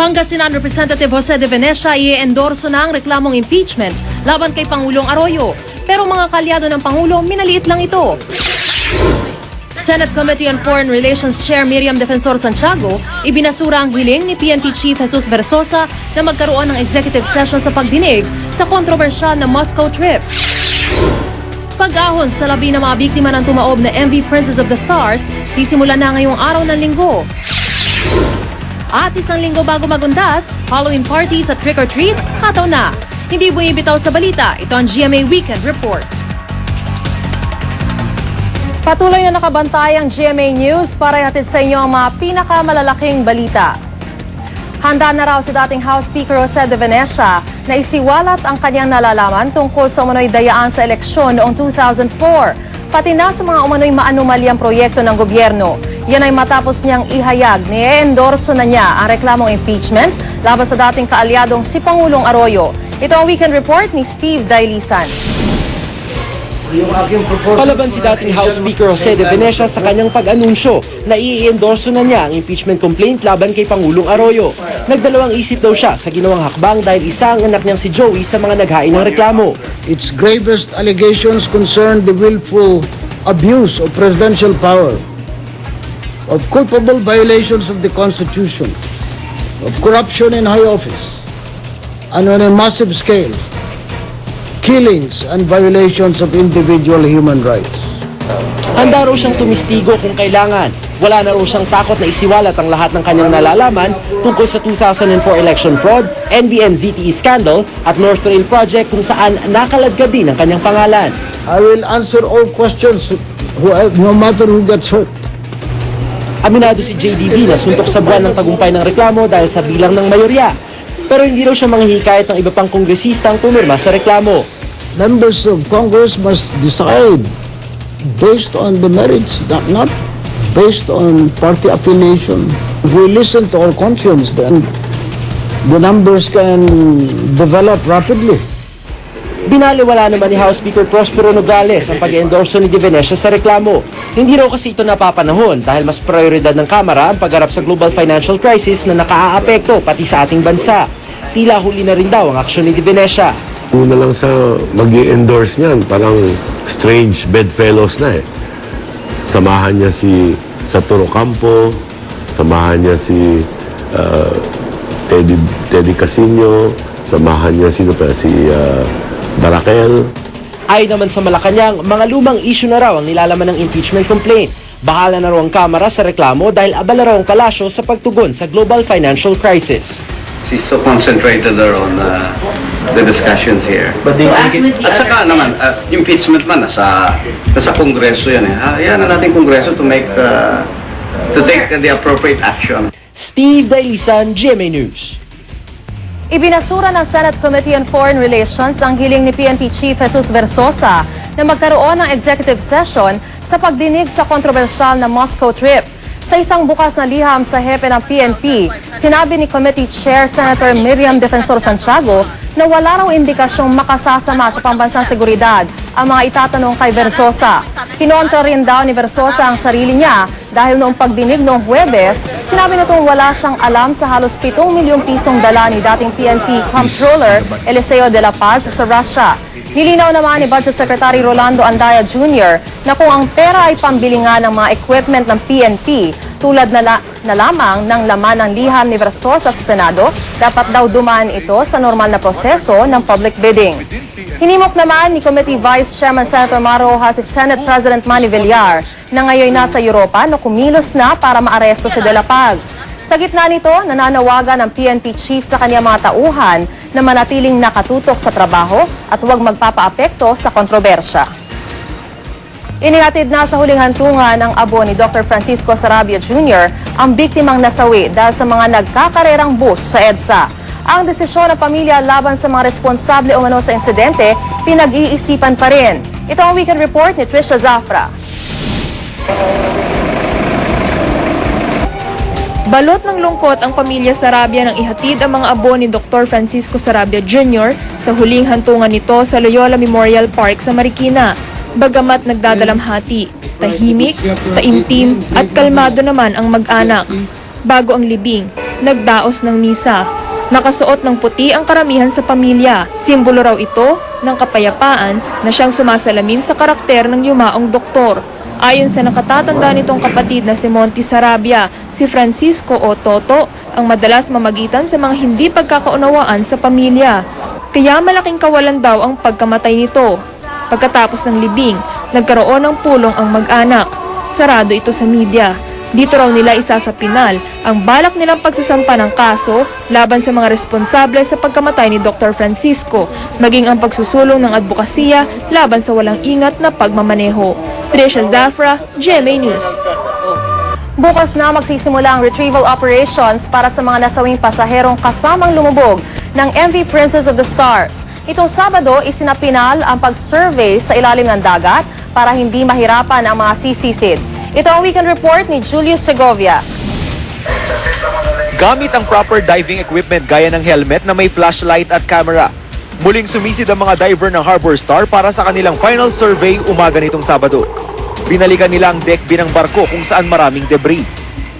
Pangasinan Representative Jose de Venecia i-endorso na ang reklamong impeachment laban kay Pangulong Arroyo. Pero mga kalyado ng Pangulo, minaliit lang ito. Senate Committee on Foreign Relations Chair Miriam Defensor Santiago ibinasura ang hiling ni PNP Chief Jesus Versosa na magkaroon ng executive session sa pagdinig sa kontrobersyal na Moscow trip. Pag-ahon sa labi ng mga biktima ng tumaob na MV Princess of the Stars, sisimula na ngayong araw ng linggo. At isang linggo bago magundas, Halloween party sa Trick or Treat, hataw na. Hindi bumibitaw sa balita, ito ang GMA Weekend Report. Patuloy na nakabantay ang GMA News para ihatid sa inyo ang mga pinakamalalaking balita. Handa na raw si dating House Speaker Jose de Venecia na isiwalat ang kanyang nalalaman tungkol sa umano'y dayaan sa eleksyon noong 2004, pati na sa mga umano'y maanumalyang proyekto ng gobyerno. Yan ay matapos niyang ihayag na i-endorso na niya ang reklamong impeachment laban sa dating kaalyadong si Pangulong Arroyo. Ito ang Weekend Report ni Steve Dailisan. Palaban si dating House Speaker Jose de Venecia sa kanyang pag-anunsyo na i-endorso na niya ang impeachment complaint laban kay Pangulong Arroyo. Nagdalawang isip daw siya sa ginawang hakbang dahil isa ang anak niyang si Joey sa mga naghain ng reklamo. Its gravest allegations concern the willful abuse of presidential power, of culpable violations of the Constitution, of corruption in high office, and on a massive scale, killings and violations of individual human rights. Handa raw siyang tumistigo kung kailangan. Wala na raw siyang takot na isiwalat ang lahat ng kanyang nalalaman tungkol sa 2004 election fraud, NBN ZTE scandal at North Rail Project kung saan nakaladkad din ang kanyang pangalan. I will answer all questions no matter who gets hurt. Aminado si JDB na suntok sa buwan ng tagumpay ng reklamo dahil sa bilang ng mayorya. Pero hindi raw siya manghihikayat ng iba pang kongresistang pumirma sa reklamo. Members of Congress must decide based on the merits, not based on party affiliation. If we listen to our conscience, then the numbers can develop rapidly. Binaliwala naman ni House Speaker Prospero Nogales ang pag-endorso ni De Venecia sa reklamo. Hindi raw kasi ito napapanahon dahil mas prioridad ng Kamara ang pagharap sa global financial crisis na nakaaapekto pati sa ating bansa. Tila huli na rin daw ang aksyon ni De Venecia. Una lang sa mag-i-endorse niyan, parang strange bedfellows na eh. Samahan niya si Saturo Campo, samahan niya si Teddy Casino, samahan niya si Barakel. Ay naman sa Malacanang, mga lumang issue na raw ang nilalaman ng impeachment complaint. Bahala na raw ang Kamara sa reklamo dahil abala raw ang palasyo sa pagtugon sa global financial crisis. She's so concentrated on the discussions here. But at saka naman, impeachment man, nasa Kongreso yan eh. Hayaan na natin Kongreso to take the appropriate action. Steve Dailisan, GMA News. Ibinasura ng Senate Committee on Foreign Relations ang hiling ni PNP Chief Jesus Versosa na magkaroon ng executive session sa pagdinig sa kontrobersyal na Moscow trip. Sa isang bukas na liham sa hepe ng PNP, sinabi ni Committee Chair Senator Miriam Defensor Santiago na wala raw indikasyong makasasama sa pambansang seguridad ang mga itatanong kay Versosa. Kinontra rin daw ni Versosa ang sarili niya dahil noong pagdinig noong Huwebes, sinabi nitong wala siyang alam sa halos 7 milyong pisong dala ni dating PNP Comptroller Eliseo de la Paz sa Russia. Nilinaw naman ni Budget Secretary Rolando Andaya Jr. na kung ang pera ay pambili nga ng mga equipment ng PNP tulad na lamang ng laman ng liham ni Versosa sa Senado, dapat daw dumaan ito sa normal na proseso ng public bidding. Hinimok naman ni Committee Vice Chairman Senator Maro Rojas si Senate President Manny Villar na ngayon nasa Europa na kumilos na para maaresto si De La Paz. Sa gitna nito, nananawagan ng PNP chief sa kanyang mga tauhan na manatiling nakatutok sa trabaho at huwag magpapaapekto sa kontrobersya. Inihatid na sa huling hantungan ng abo ni Dr. Francisco Sarabia Jr. ang biktimang nasawi dahil sa mga nagkakarerang bus sa EDSA. Ang desisyon ng pamilya laban sa mga responsable umano sa insidente, pinag-iisipan pa rin. Ito ang Weekend Report ni Trisha Zafra. Balot ng lungkot ang pamilya Sarabia nang ihatid ang mga abo ni Dr. Francisco Sarabia Jr. sa huling hantungan nito sa Loyola Memorial Park sa Marikina. Bagamat nagdadalamhati, tahimik, taimtim at kalmado naman ang mag-anak. Bago ang libing, nagdaos ng misa. Nakasuot ng puti ang karamihan sa pamilya. Simbolo raw ito ng kapayapaan na siyang sumasalamin sa karakter ng yumaong doktor. Ayon sa nakatatanda nitong kapatid na si Monty Sarabia, si Francisco o Toto ang madalas mamagitan sa mga hindi pagkakaunawaan sa pamilya. Kaya malaking kawalan daw ang pagkamatay nito. Pagkatapos ng libing, nagkaroon ng pulong ang mag-anak. Sarado ito sa media. Dito raw nila isa sa pinal ang balak nilang pagsasampa ng kaso laban sa mga responsable sa pagkamatay ni Dr. Francisco, maging ang pagsusulong ng advokasya laban sa walang ingat na pagmamaneho. Trisha Zafra, GMA News. Bukas na magsisimula ang retrieval operations para sa mga nasawing pasaherong kasamang lumubog ng MV Princess of the Stars. Itong Sabado, isinapinal ang pag-survey sa ilalim ng dagat para hindi mahirapan ang mga sisisid. Ito ang weekend report ni Julius Segovia. Gamit ang proper diving equipment gaya ng helmet na may flashlight at camera, muling sumisid ang mga diver ng Harbor Star para sa kanilang final survey umaga nitong Sabado. Binalikan nila ang deck B ng barko kung saan maraming debris.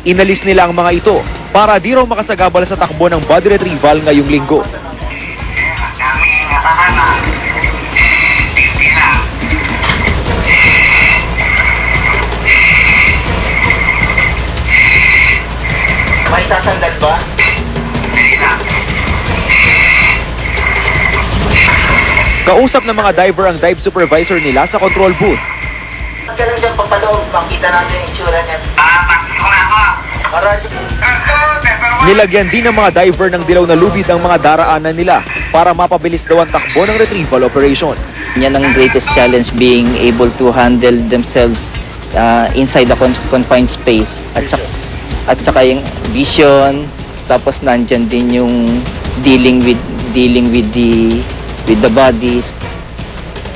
Inalis nila ang mga ito para di raw makasagabal sa takbo ng body retrieval ngayong linggo. May sasandal ba? Kausap ng mga diver ang dive supervisor nila sa control booth. Huwag ka lang dyan papaloob, makita natin yung itsura niyan. Nilagyan din ng mga diver ng dilaw na lubid ang mga daraanan nila para mapabilis daw ang takbo ng retrieval operation. Yan ang greatest challenge, being able to handle themselves inside the confined space. At saka yung vision, tapos nandyan din yung dealing with the bodies.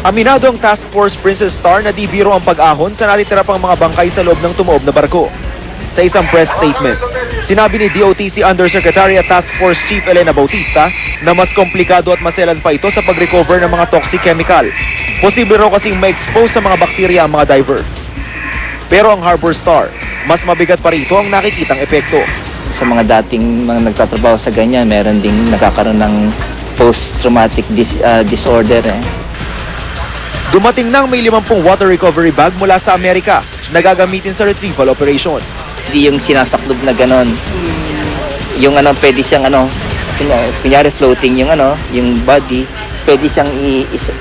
Aminado ang Task Force Princess Star na di biro ang pag-ahon sa natitira pang mga bangkay sa loob ng tumoob na barko. Sa isang press statement, sinabi ni DOTC Undersecretary at Task Force Chief Elena Bautista na mas komplikado at maselan pa ito sa pag-recover ng mga toxic chemical. Posible raw kasing ma-expose sa mga bakterya ang mga diver. Pero ang Harbor Star, mas mabigat pa rito ang nakikitang epekto. Sa mga dating mga nagtatrabaho sa ganyan, meron ding nakakaroon ng post-traumatic disorder. Dumating nang may 50 water recovery bag mula sa Amerika na gagamitin sa retrieval operation. Hindi yung sinasaklob na ganon. Yung pwede siyang kunyari floating yung body, pwede siyang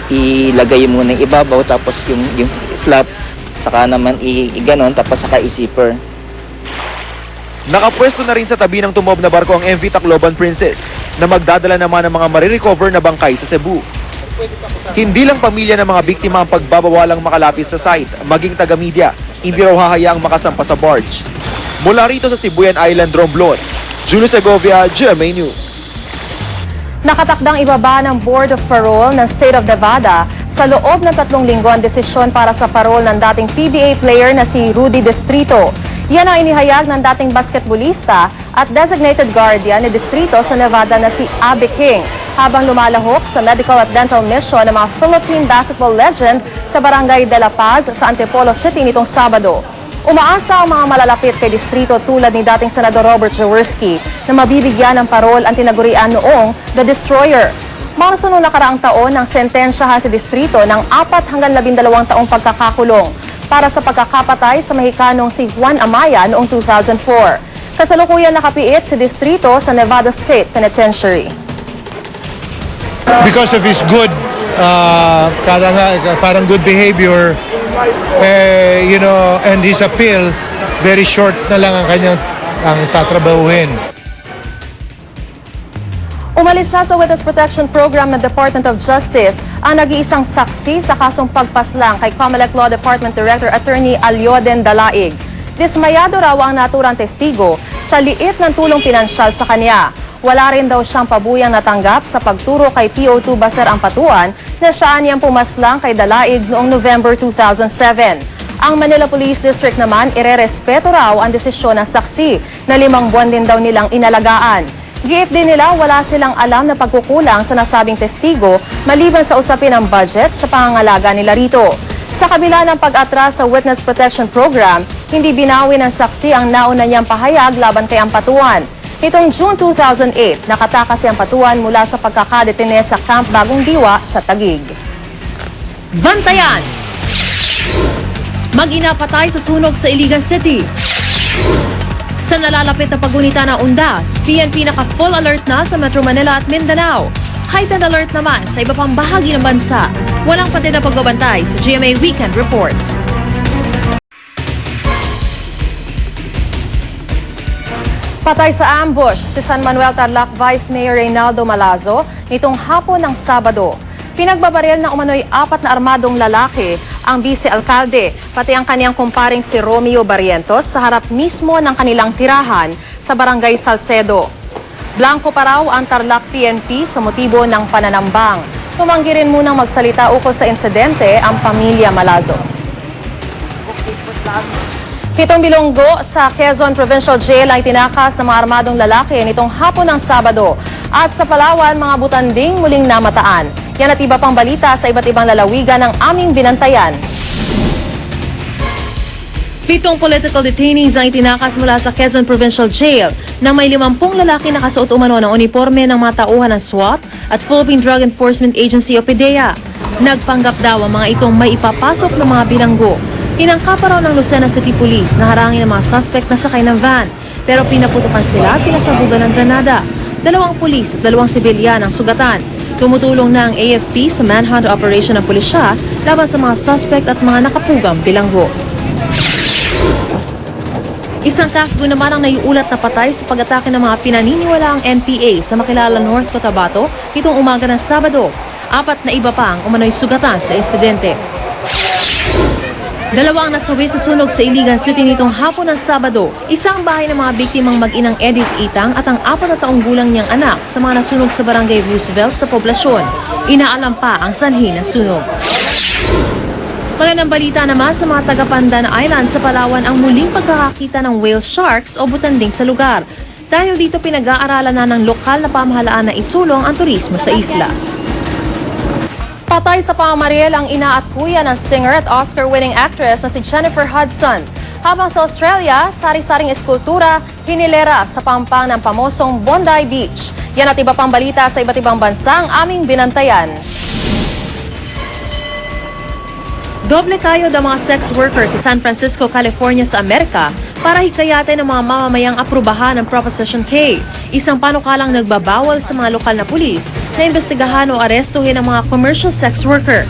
ilagay muna ng ibabaw, tapos yung flap, saka naman ganon, tapos saka i-zipper. Nakapwesto na rin sa tabi ng tumob na barko ang MV Tacloban Princess na magdadala naman ng mga marirecover na bangkay sa Cebu. Hindi lang pamilya ng mga biktima ang pagbabawalang makalapit sa site, maging taga-media, hindi raw hahayaang makasampa sa barge. Mula rito sa Sibuyan Island, Romblon, Julius Segovia, GMA News. Nakatakdang ibaba ng Board of Parole ng State of Nevada sa loob ng 3 linggo ang desisyon para sa parole ng dating PBA player na si Rudy Distrito. Yan ang inihayag ng dating basketballista at designated guardian ni Distrito sa Nevada na si Abby King, habang lumalahok sa medical at dental mission ng mga Philippine basketball legend sa Barangay de la Paz sa Antipolo City nitong Sabado. Umaasa ang mga malalapit kay Distrito tulad ni dating Senador Robert Jaworski na mabibigyan ng parol ang tinagurian noong The Destroyer. Marso noong nakaraang taon ng sentensyahan si Distrito ng 4 hanggang 12 taong pagkakakulong para sa pagkakapatay sa Mexicanong si Juan Amaya noong 2004. Kasalukuyan nakapiit si Distrito sa Nevada State Penitentiary. Because of his good, parang good behavior, and his appeal, very short na lang ang kanyang tatrabahuhin. Umalis na sa Witness Protection Program ng Department of Justice ang nag-iisang saksi sa kasong pagpaslang kay COMELEC Law Department Director Attorney Alyoden Dalaig. Dismayado raw ang naturang testigo sa liit ng tulong pinansyal sa kanya. Wala rin daw siyang pabuyang natanggap sa pagturo kay PO2 Baser Ampatuan na siya niyang pumaslang kay Dalaig noong November 2007. Ang Manila Police District naman irerespeto raw ang desisyon ng saksi na 5 buwan din daw nilang inalagaan. Giit din nila wala silang alam na pagkukulang sa nasabing testigo maliban sa usapin ng budget sa pangangalaga nila rito. Sa kabila ng pag-atras sa Witness Protection Program, hindi binawi ng saksi ang nauna niyang pahayag laban kay Ampatuan. Nitong June 2008, nakatakas si Ampatuan mula sa pagkakadetine sa Camp Bagong Diwa sa Taguig. Bantayan! Mag-ina patay sa sunog sa Iligan City. Sa nalalapit na paggunita ng Undas, PNP naka-full alert na sa Metro Manila at Mindanao. Heightened alert naman sa iba pang bahagi ng bansa. Walang patid na pagbabantay sa GMA Weekend Report. Patay sa ambush si San Manuel Tarlac Vice Mayor Reynaldo Malazo nitong hapon ng Sabado. Pinagbabaril ng umano'y 4 na armadong lalaki ang vice-alkalde, pati ang kaniyang kumparing si Romeo Barrientos sa harap mismo ng kanilang tirahan sa Barangay Salcedo. Blanco pa raw ang Tarlac PNP sa motibo ng pananambang. Tumanggi rin munang magsalita ukol sa insidente ang pamilya Malazo. 7 bilonggo sa Quezon Provincial Jail ay tinakas ng mga armadong lalaki nitong hapon ng Sabado. At sa Palawan, mga butanding muling namataan. Yan at iba pang balita sa iba't ibang lalawigan ng aming binantayan. 7 political detainees ang itinakas mula sa Quezon Provincial Jail nang may 50 lalaki nakasuot umano ng uniforme ng mga tauhan ng SWAT at Philippine Drug Enforcement Agency o PDEA. Nagpanggap daw ang mga itong may ipapasok ng mga bilanggo. Tinangka pa raw ng Lucena City Police na harangin ang mga suspect na sakay ng van, pero pinaputukan sila at pinasabugan ng granada. 2 pulis at 2 sibilyan ang sugatan. Tumutulong na ang AFP sa manhunt operation ng pulisya laban sa mga suspect at mga nakapugang bilanggo. Isang TAFGO naman ang naiulat na patay sa pag-atake ng mga pinaniniwalaang NPA sa Makilala, North Cotabato nitong umaga ng Sabado. 4 na iba pa ang umano'y sugatan sa insidente. 2 ang nasawi sa sunog sa Iligan City nitong hapon ng Sabado. Isang bahay ng mga biktimang mag-inang Edith Itang at ang 4 na taong gulang niyang anak sa mga nasunog sa Barangay Roosevelt sa poblasyon. Inaalam pa ang sanhi ng sunog. Magandang balita naman sa mga taga Pandan Island sa Palawan ang muling pagkakakita ng whale sharks o butanding sa lugar. Dahil dito pinag-aaralan na ng lokal na pamahalaan na isulong ang turismo sa isla. Patay sa pamamaril ang ina at kuya ng singer at Oscar-winning actress na si Jennifer Hudson. Habang sa Australia, sari-saring eskultura, hinilera sa pampang ng pamosong Bondi Beach. Yan at iba pang balita sa iba't ibang bansa ang aming binantayan. Doble kayod ang mga sex workers sa San Francisco, California sa Amerika para hikayatin ng mga mamamayang aprubahan ng Proposition K, isang panukalang nagbabawal sa mga lokal na pulis na imbestigahan o arestuhin ang mga commercial sex worker.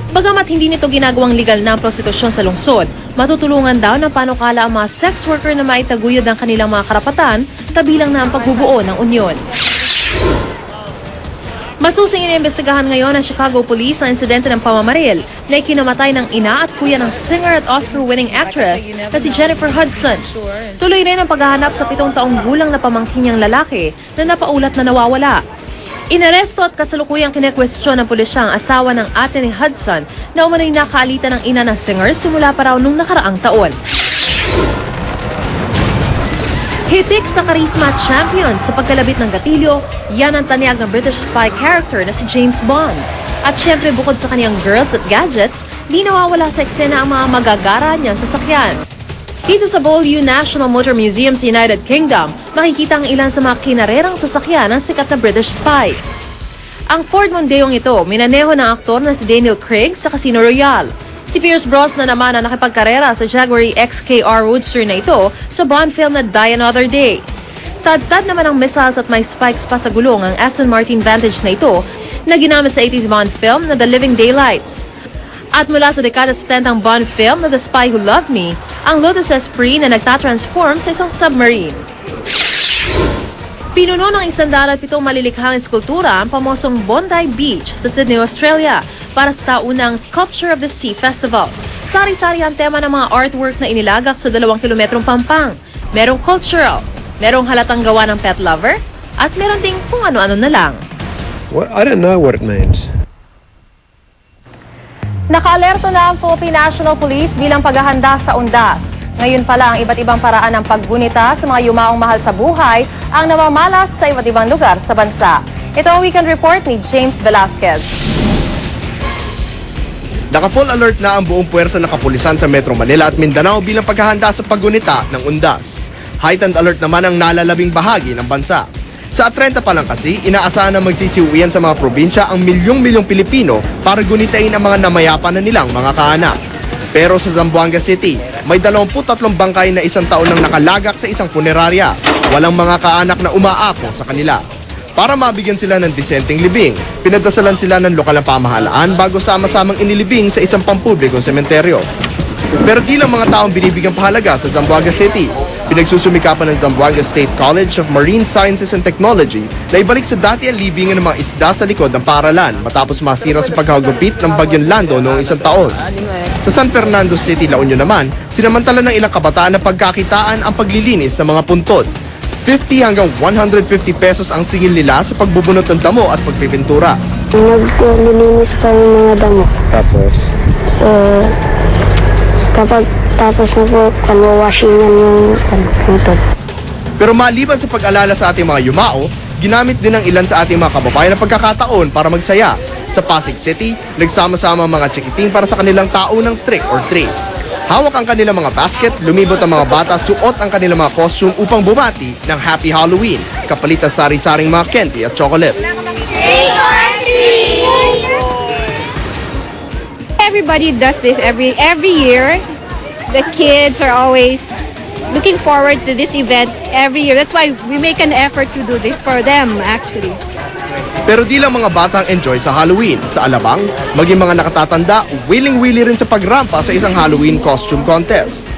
Bagamat hindi nito ginagawang legal na ang prostitusyon sa lungsod, matutulungan daw ng panukala ang mga sex worker na maitaguyod ang kanilang mga karapatan, kabilang na ang pagbubuo ng unyon. Masusing iniimbestigahan ngayon ng Chicago Police ang insidente ng pamamaril na ikinamatay ng ina at kuya ng singer at Oscar-winning actress na si Jennifer Hudson. Tuloy rin ang paghahanap sa 7 taong gulang na pamangkin niyang lalaki na napaulat na nawawala. Inaresto at kasalukuyang kinekwestiyon ng pulisya ang asawa ng ate ni Hudson na umano'y nakaalitan ng ina ng singer simula pa raw nung nakaraang taon. Hitik sa Charisma Champion sa pagkalabit ng gatilyo, yan ang tanyag ng British spy character na si James Bond. At syempre bukod sa kaniyang girls at gadgets, di nawawala sa eksena ang mga magagara niyang sasakyan. Dito sa Beaulieu National Motor Museum sa United Kingdom, makikita ang ilan sa mga kinarerang sasakyan ng sikat na British spy. Ang Ford Mondeo ito, minaneho ng aktor na si Daniel Craig sa Casino Royale. Si Pierce Brosnan naman ang nakipagkarera sa Jaguar XKR Roadster na ito sa Bond film na Die Another Day. Tad-tad naman ang missiles at may spikes pa sa gulong ang Aston Martin Vantage na ito na ginamit sa 80s Bond film na The Living Daylights. At mula sa dekada 70 ang Bond film na The Spy Who Loved Me, ang Lotus Esprit na nagtatransform sa isang submarine. Pinuno ng 107 malilikhang eskultura ang pamosong Bondi Beach sa Sydney, Australia para sa taunang Sculpture of the Sea Festival. Sari-sari ang tema ng mga artwork na inilagak sa 2 kilometrong pampang. Merong cultural, merong halatang gawa ng pet lover, at meron ding kung ano-ano na lang. I don't know what it means. Naka-alerto na ang Philippine National Police bilang paghahanda sa Undas. Ngayon pala ang iba't ibang paraan ng paggunita sa mga yumaong mahal sa buhay ang namamalas sa iba't ibang lugar sa bansa. Ito ang Weekend Report ni James Velasquez. Naka-full alert na ang buong puwersa ng kapulisan sa Metro Manila at Mindanao bilang paghahanda sa paggunita ng Undas. Heightened alert naman ang nalalabing bahagi ng bansa. Sa 30 pa lang kasi, inaasahan na magsisiuwian sa mga probinsya ang milyong-milyong Pilipino para gunitain ang mga namayapa na nilang mga kaanak. Pero sa Zamboanga City, may 23 bangkay na isang taon nang nakalagak sa isang punerarya. Walang mga kaanak na umaako sa kanila. Para mabigyan sila ng disenteng libing, pinagdasalan sila ng lokal na pamahalaan bago sama-samang inilibing sa isang pampublikong sementeryo. Pero di lang mga taong binibigyang pahalaga sa Zamboanga City. Pinagsusumikapan ng Zamboanga State College of Marine Sciences and Technology na ibalik sa dati ang libingan ng mga isda sa likod ng paaralan matapos masira sa paghagupit ng Bagyong Lando noong isang taon. Sa San Fernando City, La Union naman, sinamantala ng ilang kabataan na pagkakitaan ang paglilinis sa mga puntod. 50 hanggang 150 pesos ang singil nila sa pagbubunot ng damo at pagpipintura. Naglilinis pa yung mga damo. Tapos? Kapag tapos na po, washingan yung puntod. Pero maliban sa pag-alala sa ating mga yumao, ginamit din ng ilan sa ating mga kababayan na pagkakataon para magsaya. Sa Pasig City, nagsama-sama ang mga chikiting para sa kanilang taunang trick or treat. Hawak ang kanilang mga basket, lumibot ang mga bata, suot ang kanilang mga costume upang bumati ng Happy Halloween, kapalit ang sari-saring mga candy at chocolate. Everybody does this every year. The kids are always looking forward to this event every year. That's why we make an effort to do this for them, actually. Pero di lang mga batang enjoy sa Halloween. Sa Alabang, maging mga nakatatanda, willing-willy rin sa pagrampa sa isang Halloween costume contest.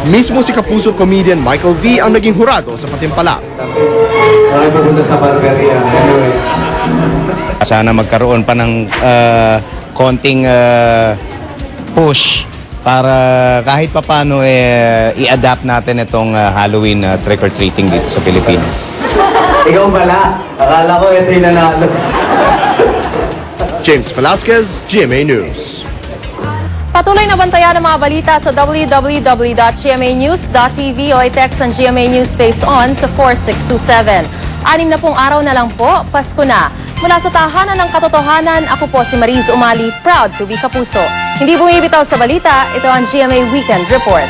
Mismo si Kapuso comedian Michael V. ang naging hurado sa patimpalak. Sana magkaroon pa ng konting push para kahit papano i-adapt natin itong Halloween trick-or-treating dito sa Pilipinas. Ikaw pala, akala ko ito yung nanalo. James Velasquez, GMA News. Patuloy na bantayan ang mga balita sa www.gmanews.tv o i-text ang GMA News Space On sa 4627. 60 araw na lang po, Pasko na. Mula sa tahanan ng katotohanan, ako po si Mariz Umali, proud to be Kapuso. Hindi bumibitaw sa balita, ito ang GMA Weekend Report.